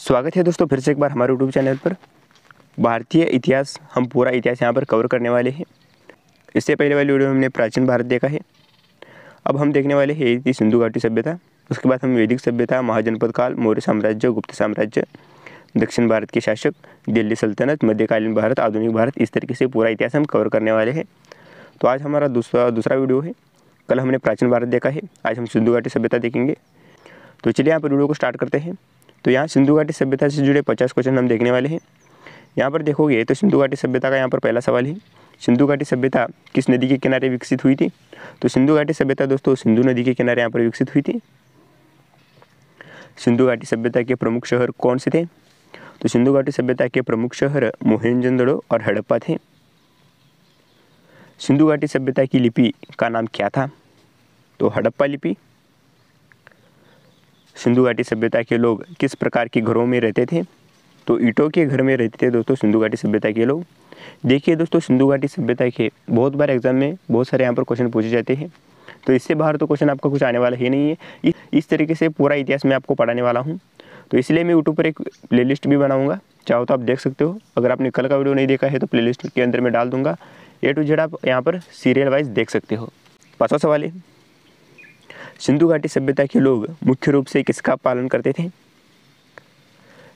स्वागत है दोस्तों फिर से एक बार हमारे यूट्यूब चैनल पर। भारतीय इतिहास हम पूरा इतिहास यहाँ पर कवर करने वाले हैं। इससे पहले वाली वीडियो में हमने प्राचीन भारत देखा है। अब हम देखने वाले हैं थी सिंधु घाटी सभ्यता। उसके बाद हम वैदिक सभ्यता, महाजनपद काल, मौर्य साम्राज्य, गुप्त साम्राज्य, दक्षिण भारत के शासक, दिल्ली सल्तनत, मध्यकालीन भारत, आधुनिक भारत, इस तरीके से पूरा इतिहास हम कवर करने वाले हैं। तो आज हमारा दूसरा वीडियो है। कल हमने प्राचीन भारत देखा है, आज हम सिंधु घाटी सभ्यता देखेंगे। तो चलिए यहाँ पर वीडियो को स्टार्ट करते हैं। तो यहाँ सिंधु घाटी सभ्यता से जुड़े 50 क्वेश्चन हम देखने वाले हैं। यहाँ पर देखोगे तो सिंधु घाटी सभ्यता का यहाँ पर पहला सवाल है, सिंधु घाटी सभ्यता किस नदी के किनारे विकसित हुई थी। तो सिंधु घाटी सभ्यता दोस्तों सिंधु नदी के किनारे यहाँ पर विकसित हुई थी। सिंधु घाटी सभ्यता के प्रमुख शहर कौन से थे। तो सिंधु घाटी सभ्यता के प्रमुख शहर मोहनजोदड़ो और हड़प्पा थे। सिंधु घाटी सभ्यता की लिपि का नाम क्या था। तो हड़प्पा लिपि। सिंधु घाटी सभ्यता के लोग किस प्रकार के घरों में रहते थे। तो ईंटों के घर में रहते थे दोस्तों सिंधु घाटी सभ्यता के लोग। देखिए दोस्तों सिंधु घाटी सभ्यता के बहुत बार एग्जाम में बहुत सारे यहाँ पर क्वेश्चन पूछे जाते हैं। तो इससे बाहर तो क्वेश्चन आपका कुछ आने वाला ही नहीं है। इस तरीके से पूरा इतिहास मैं आपको पढ़ाने वाला हूँ। तो इसलिए मैं यूट्यूब पर एक प्लेलिस्ट भी बनाऊँगा, चाहो तो आप देख सकते हो। अगर आपने कल का वीडियो नहीं देखा है तो प्लेलिस्ट के अंदर मैं डाल दूँगा। A to Z आप यहाँ पर सीरियल वाइज देख सकते हो। पांचवा सवाल है, सिंधु घाटी सभ्यता के लोग मुख्य रूप से किसका पालन करते थे।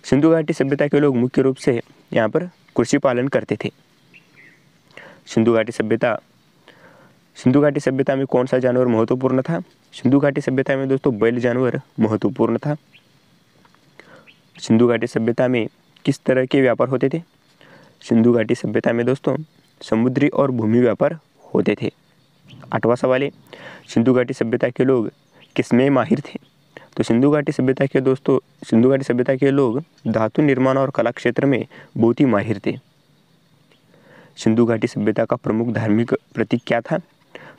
सिंधु घाटी सभ्यता के लोग मुख्य रूप से यहाँ पर कृषि पालन करते थे। सिंधु घाटी सभ्यता में कौन सा जानवर महत्वपूर्ण था। सिंधु घाटी सभ्यता में दोस्तों बैल जानवर महत्वपूर्ण था। सिंधु घाटी सभ्यता में किस तरह के व्यापार होते थे। सिंधु घाटी सभ्यता में दोस्तों समुद्री और भूमि व्यापार होते थे। आठवां सवाल है, सिंधु घाटी सभ्यता के लोग किसमें माहिर थे। तो सिंधु घाटी सभ्यता के लोग धातु निर्माण और कला क्षेत्र में बहुत ही माहिर थे। सिंधु घाटी सभ्यता का प्रमुख धार्मिक प्रतीक क्या था।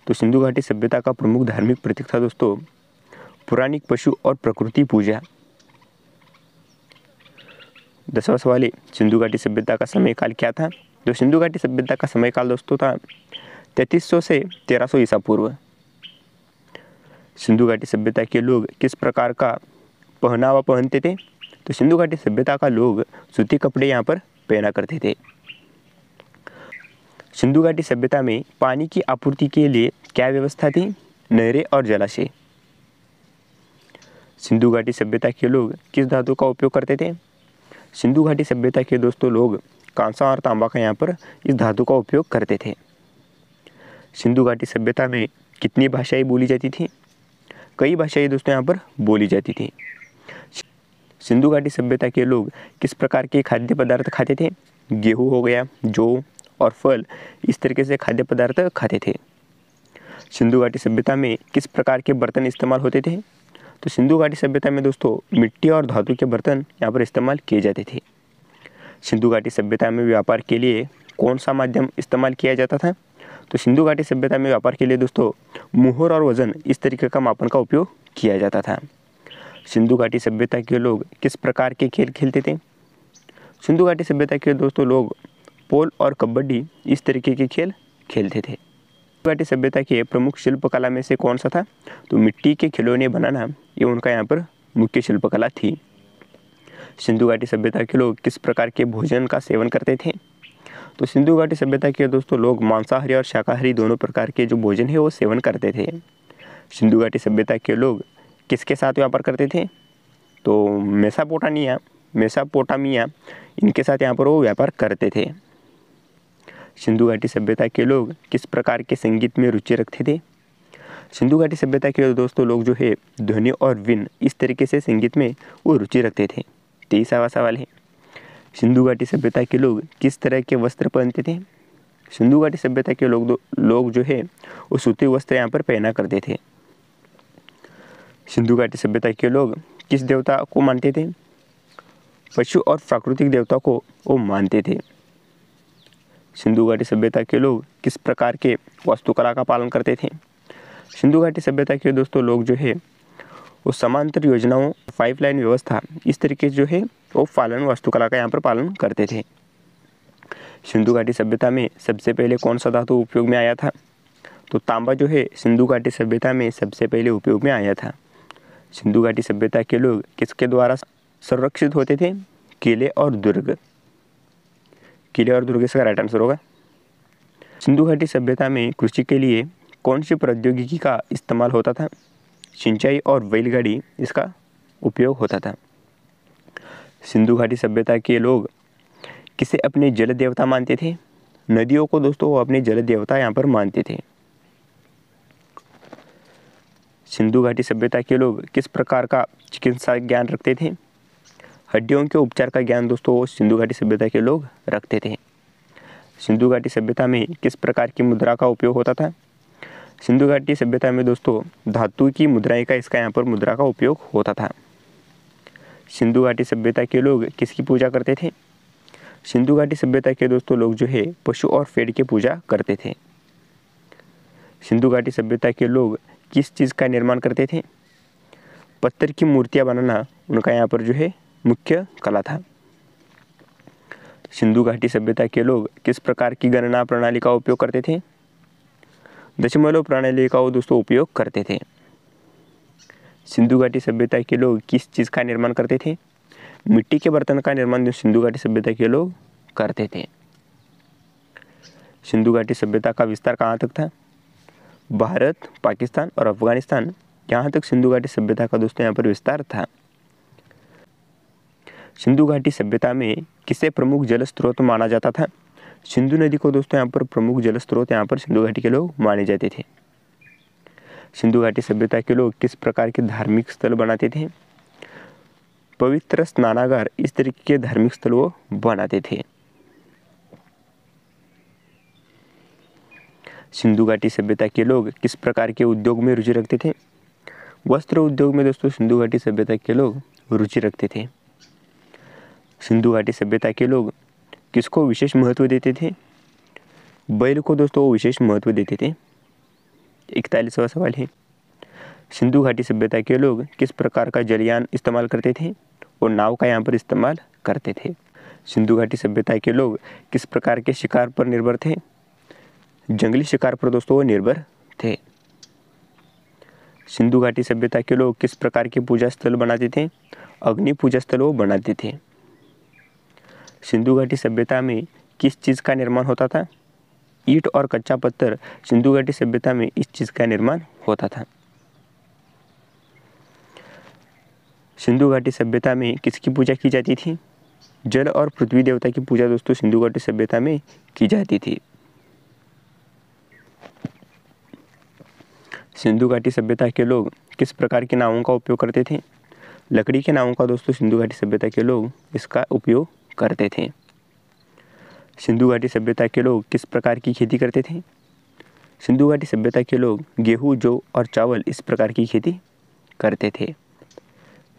तो सिंधु घाटी सभ्यता का प्रमुख धार्मिक प्रतीक था दोस्तों पौराणिक पशु और प्रकृति पूजा। 10वां सवाल है, सिंधु घाटी सभ्यता का समय काल क्या था। तो सिंधु घाटी सभ्यता का समय काल दोस्तों था 3300 से 1300 ईसा पूर्व। सिंधु घाटी सभ्यता के लोग किस प्रकार का पहनावा पहनते थे। तो सिंधु घाटी सभ्यता का लोग सूती कपड़े यहाँ पर पहना करते थे। सिंधु घाटी सभ्यता में पानी की आपूर्ति के लिए क्या व्यवस्था थी, नहरें और जलाशय। सिंधु घाटी सभ्यता के लोग किस धातु का उपयोग करते थे। सिंधु घाटी सभ्यता के दोस्तों लोग कांसा और तांबा का यहाँ पर इस धातु का उपयोग करते थे। सिंधु घाटी सभ्यता में कितनी भाषाएं बोली जाती थी। कई भाषाएं दोस्तों यहाँ पर बोली जाती थी। सिंधु घाटी सभ्यता के लोग किस प्रकार के खाद्य पदार्थ खाते थे। गेहूँ हो गया, जौ और फल, इस तरीके से खाद्य पदार्थ खाते थे। सिंधु घाटी सभ्यता में किस प्रकार के बर्तन इस्तेमाल होते थे। तो सिंधु घाटी सभ्यता में दोस्तों मिट्टी और धातु के बर्तन यहाँ पर इस्तेमाल किए जाते थे। सिंधु घाटी सभ्यता में व्यापार के लिए कौन सा माध्यम इस्तेमाल किया जाता था। तो सिंधु घाटी सभ्यता में व्यापार के लिए दोस्तों मुहर और वजन, इस तरीके का मापन का उपयोग किया जाता था। सिंधु घाटी सभ्यता के लोग किस प्रकार के खेल खेलते थे। सिंधु घाटी सभ्यता के दोस्तों लोग पोल और कबड्डी, इस तरीके के खेल खेलते थे। सिंधु घाटी सभ्यता के प्रमुख शिल्पकला में से कौन सा था। तो मिट्टी के खिलौने बनाना ये उनका यहाँ पर मुख्य शिल्पकला थी। सिंधु घाटी सभ्यता के लोग किस प्रकार के भोजन का सेवन करते थे। तो सिंधु घाटी सभ्यता के दोस्तों लोग मांसाहारी और शाकाहारी दोनों प्रकार के जो भोजन है वो सेवन करते थे। सिंधु घाटी सभ्यता के लोग किसके साथ व्यापार करते थे। तो मेसापोटामिया इनके साथ यहाँ पर वो व्यापार करते थे। सिंधु घाटी सभ्यता के लोग किस प्रकार के संगीत में रुचि रखते थे। सिंधु घाटी सभ्यता के दोस्तों लोग जो है ध्वनि और विन, इस तरीके से संगीत में वो रुचि रखते थे। 23वां सवाल है, सिंधु घाटी सभ्यता के लोग किस तरह के वस्त्र पहनते थे। सिंधु घाटी सभ्यता के लोग जो है वो सूती वस्त्र यहाँ पर पहना करते थे। सिंधु घाटी सभ्यता के लोग किस देवता को मानते थे। पशु और प्राकृतिक देवता को वो मानते थे। सिंधु घाटी सभ्यता के लोग किस प्रकार के वास्तुकला का पालन करते थे। सिंधु घाटी सभ्यता के दोस्तों लोग जो है वो समांतर योजनाओं, 5 लाइन व्यवस्था, इस तरीके जो है वो पालन वास्तुकला का यहाँ पर पालन करते थे। सिंधु घाटी सभ्यता में सबसे पहले कौन सा धातु उपयोग में आया था। तो तांबा जो है सिंधु घाटी सभ्यता में सबसे पहले उपयोग में आया था। सिंधु घाटी सभ्यता के लोग किसके द्वारा संरक्षित होते थे? किले और दुर्ग। किले और दुर्ग इसका राइट आंसर होगा। सिंधु घाटी सभ्यता में कृषि के लिए कौन सी प्रौद्योगिकी का इस्तेमाल होता था? सिंचाई और बैलगाड़ी इसका उपयोग होता था। सिंधु घाटी सभ्यता के लोग किसे अपने जल देवता मानते थे? नदियों को दोस्तों वो अपने जल देवता यहाँ पर मानते थे। सिंधु घाटी सभ्यता के लोग किस प्रकार का चिकित्सा ज्ञान रखते थे? हड्डियों के उपचार का ज्ञान दोस्तों सिंधु घाटी सभ्यता के लोग रखते थे। सिंधु घाटी सभ्यता में किस प्रकार की मुद्रा का उपयोग होता था? सिंधु घाटी सभ्यता में दोस्तों धातु की मुद्राएं का इसका यहाँ पर मुद्रा का उपयोग होता था। सिंधु घाटी सभ्यता के लोग किसकी पूजा करते थे? सिंधु घाटी सभ्यता के दोस्तों लोग जो है पशु और पेड़ की पूजा करते थे। सिंधु घाटी सभ्यता के लोग किस चीज़ का निर्माण करते थे? पत्थर की मूर्तियां बनाना उनका यहाँ पर जो है मुख्य कला था। सिंधु घाटी सभ्यता के लोग किस प्रकार की गणना प्रणाली का उपयोग करते थे? दशमलव प्रणाली का वो दोस्तों उपयोग करते थे। सिंधु घाटी सभ्यता के लोग किस चीज़ का निर्माण करते थे? मिट्टी के बर्तन का निर्माण जो सिंधु घाटी सभ्यता के लोग करते थे। सिंधु घाटी सभ्यता का विस्तार कहाँ तक था? भारत, पाकिस्तान और अफगानिस्तान, यहाँ तक सिंधु घाटी सभ्यता का दोस्तों यहाँ पर विस्तार था। सिंधु घाटी सभ्यता में किसे प्रमुख जल स्रोत माना जाता था? सिंधु नदी को दोस्तों यहाँ पर प्रमुख जल स्रोत यहाँ पर सिंधु घाटी के लोग माने जाते थे। सिंधु घाटी सभ्यता के लोग किस प्रकार के धार्मिक स्थल बनाते थे? पवित्र स्नानागार इस तरीके के धार्मिक स्थल वो बनाते थे। सिंधु घाटी सभ्यता के लोग किस प्रकार के उद्योग में रुचि रखते थे? वस्त्र उद्योग में दोस्तों सिंधु घाटी सभ्यता के लोग रुचि रखते थे। सिंधु घाटी सभ्यता के लोग किसको विशेष महत्व देते थे? बैल को दोस्तों विशेष महत्व देते थे। 41वां सवाल है, सिंधु घाटी सभ्यता के लोग किस प्रकार का जलयान इस्तेमाल करते थे और नाव का यहाँ पर इस्तेमाल करते थे? सिंधु घाटी सभ्यता के लोग किस प्रकार के शिकार पर निर्भर थे? जंगली शिकार पर दोस्तों वो निर्भर थे। सिंधु घाटी सभ्यता के लोग किस प्रकार के पूजा स्थल बनाते थे? अग्नि पूजा स्थल वो बनाते थे। सिंधु घाटी सभ्यता में किस चीज़ का निर्माण होता था? ईंट और कच्चा पत्थर सिंधु घाटी सभ्यता में इस चीज़ का निर्माण होता था। सिंधु घाटी सभ्यता में किसकी पूजा की जाती थी? जल और पृथ्वी देवता की पूजा दोस्तों सिंधु घाटी सभ्यता में की जाती थी। सिंधु घाटी सभ्यता के लोग किस प्रकार की नावों का उपयोग करते थे? लकड़ी के नावों का दोस्तों सिंधु घाटी सभ्यता के लोग इसका उपयोग करते थे। सिंधु घाटी सभ्यता के लोग किस प्रकार की खेती करते थे? सिंधु घाटी सभ्यता के लोग गेहूं, जौ और चावल इस प्रकार की खेती करते थे।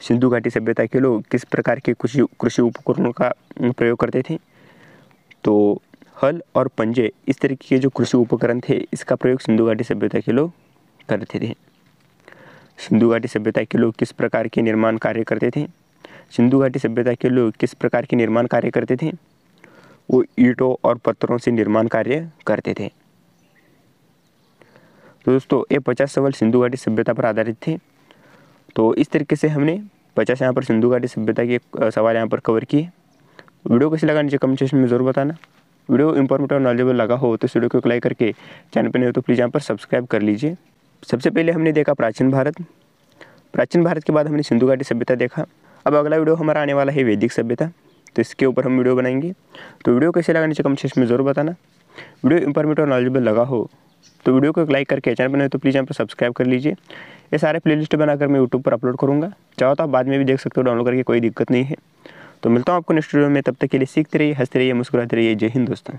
सिंधु घाटी सभ्यता के लोग किस प्रकार के कृषि उपकरणों का प्रयोग करते थे? तो हल और पंजे इस तरीके के जो कृषि उपकरण थे इसका प्रयोग सिंधु घाटी सभ्यता के लोग करते थे। सिंधु घाटी सभ्यता के लोग किस प्रकार के निर्माण कार्य करते थे? सिंधु घाटी सभ्यता के लोग किस प्रकार के निर्माण कार्य करते थे? वो ईंटों और पत्थरों से निर्माण कार्य करते थे। तो दोस्तों ये 50 सवाल सिंधु घाटी सभ्यता पर आधारित थे। तो इस तरीके से हमने 50 यहाँ पर सिंधु घाटी सभ्यता के सवाल यहाँ पर कवर किए। वीडियो कैसे लगा नीचे कमेंट सेक्शन में ज़रूर बताना। वीडियो इंफॉर्मेटिव और नॉलेजेबल लगा हो तो इस वीडियो को लाइक करके चैनल पर नहीं हो तो प्लीज़ यहाँ पर सब्सक्राइब कर लीजिए। सबसे पहले हमने देखा प्राचीन भारत। प्राचीन भारत के बाद हमने सिंधु घाटी सभ्यता देखा। अब अगला वीडियो हमारा आने वाला है वैदिक सभ्यता, तो इसके ऊपर हम वीडियो बनाएंगे। तो वीडियो कैसे लगा नीचे कमेंट सेक्शन में ज़रूर बताना। वीडियो इंफॉर्मेटिव और नॉलेजेबल लगा हो तो वीडियो को लाइक करके चैनल पर नहीं तो प्लीज़ यहाँ पर सब्सक्राइब कर लीजिए। ये सारे प्लेलिस्ट बनाकर मैं यूट्यूब पर अपलोड करूँगा, चाहो तो आप बाद में भी देख सकते हो डाउनलोड करके, कोई दिक्कत नहीं है। तो मिलता हूँ आपको नेक्स्ट वीडियो में, तब तक के लिए सीखते रहिए, हंसते रहिए, मुस्कुराते रहिए। जय हिंद दोस्तों।